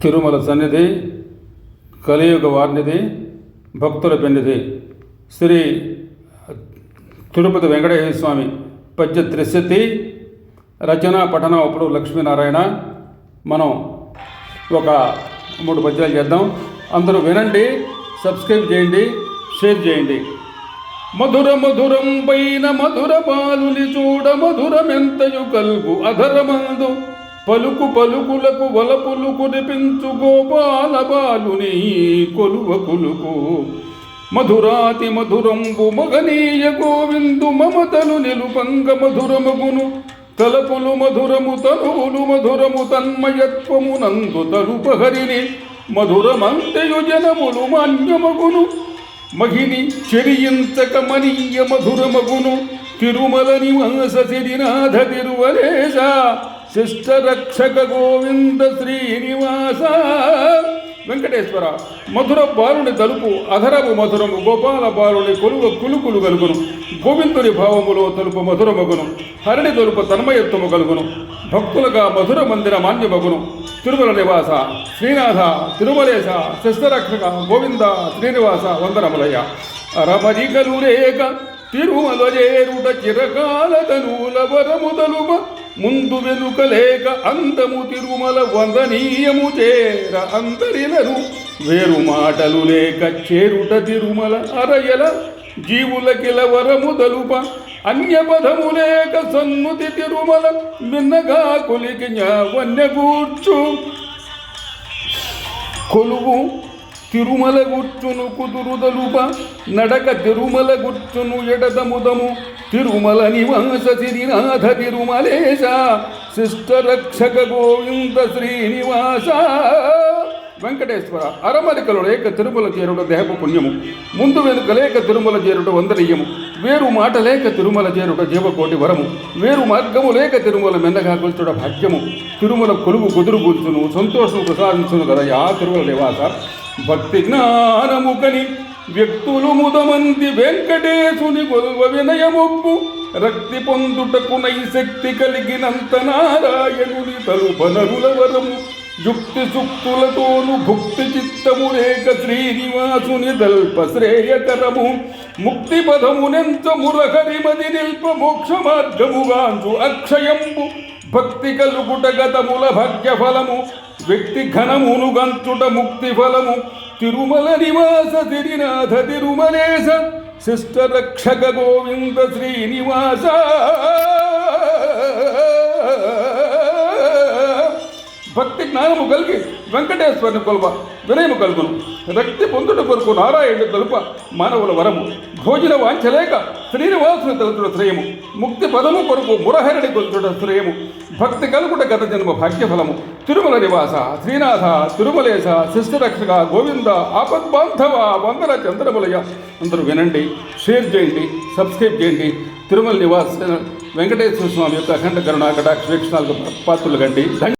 తిరుమల సన్నిధి, కలియుగ వార్నిధి, భక్తుల పెన్నిధి శ్రీ తిరుపతి వెంకటేశ్వర స్వామి పద్య త్రిశతి రచన పఠనం అప్పుడు లక్ష్మీనారాయణ. మనం ఒక 3 పద్యాలు చేద్దాం. అందరూ వినండి, సబ్స్క్రైబ్ చేయండి, షేర్ చేయండి. మధుర మధురం పైన మధుర బాలుని చూడ మధురమెంతయు కల్గు అధరమందు పలుకు పలుకులకు వలపులు కురిపించు గోపాల బాలుని కొలువ కులుకు మధురాతి మధురంబు మగనీయ గోవిందు మమతలు నిలుపంగ మధురమగును తలపులు మధురము తనువులు మధురము తన్మయత్వము నందు తలుపహరిని మధురమంతయు జనములు మాన్యమగును మహిని చెరియించక మనీయ మధురమగును తిరుమల నివాస సిరినాథ తిరువలేశ శిష్ట రక్షక గోవింద శ్రీనివాస వెంకటేశ్వర. మధుర బాలుని తలుపు అధరము మధురము గోపాల బాలుని కొలువ కులుకులు కలుగును గోవిందుని భావములో తలుపు మధురమగును హరిణి తలుపు తన్మయత్వము కలుగును భక్తులుగా మధుర మందిర మాన్యమగును తిరుమల నివాస శ్రీనాథ తిరుమలేశ శిష్టరక్షక గోవింద శ్రీనివాస వందనములయ్య. రమరికలు లేక తిరుమల చేరుట చిరకాల తనుల వరము తలుప ముందు వెనుక లేక అందము తిరుమల వందనీయము చేర అందరిలను వేరు మాటలు లేక చేరుట తిరుమల అరయల జీవులకిల వరము తలుప అన్యపదము లేక సన్నుతి తిరుమల మిన్నగా కొలికి వన్యగూర్చు కొలువు తిరుమల గుర్చును కుదురుదలుప నడక తిరుమల గుర్చును ఎడదముదము తిరుమల నివాస సిరినాథ తిరుమలేశ శిష్ట రక్షక గోవింద శ్రీనివాస వెంకటేశ్వర. అరమరికలు లేక తిరుమల చేరుట దేహపు పుణ్యము ముందు వెనుక లేక తిరుమల చేరుట వందనీయము వేరు మాట లేక తిరుమల చేరుట జీవకోటి వరము వేరు మార్గము లేక తిరుమల మెన్నగా కొల్చుట భాగ్యము తిరుమల కొలువు కుదురు కూర్చును సంతోషము ప్రసాదించును కదయా తిరుమల నివాస. భక్తి జ్ఞానముకని వ్యక్తులు ముదమంది వెంకటేశుని కొల్వ వినయమొప్పు రక్తి పొందుటకు నైశక్తి కలిగినంత నారాయణుని తలుపనరుల వరము యుక్తి సుక్తులతోను భుక్తి చిత్తము రేక శ్రీనివాసుని దల్ప శ్రేయకరము ముక్తి పదమునెంత మురహరిమది నిల్ప మోక్ష మార్గముగాంచు అక్షయంబు భక్తి కలుగుట గతముల భాగ్య ఫలము వ్యక్తి ఘనమును గంచుట ముక్తి ఫలము తిరుమల నివాస తిరినాథ తిరుమలేశ శిష్ట రక్షక గోవింద శ్రీనివాస. భక్తి జ్ఞానము కలిగి వెంకటేశ్వరుని కొల్వ వినయము కలుగును రక్తి పొందుట కొరకు నారాయణుడు తలుప మానవుల వరము భోజన వాంఛలేక శ్రీనివాసుని తలుచుట శ్రేయము ముక్తి పదము కొరకు మురహరిని కొలుచుట శ్రేయము భక్తి కలుగుట గత జన్మ భాగ్యఫలము తిరుమల నివాస శ్రీనాథ తిరుమలేశ శిష్టరక్షక గోవింద ఆపద్బాంధవ వందన చంద్రములయ. అందరూ వినండి, షేర్ చేయండి, సబ్స్క్రైబ్ చేయండి. తిరుమల నివాస వెంకటేశ్వర స్వామి యొక్క అఖండ కరుణా కటాక్ష వీక్షణాలకు పాత్రలు కండి.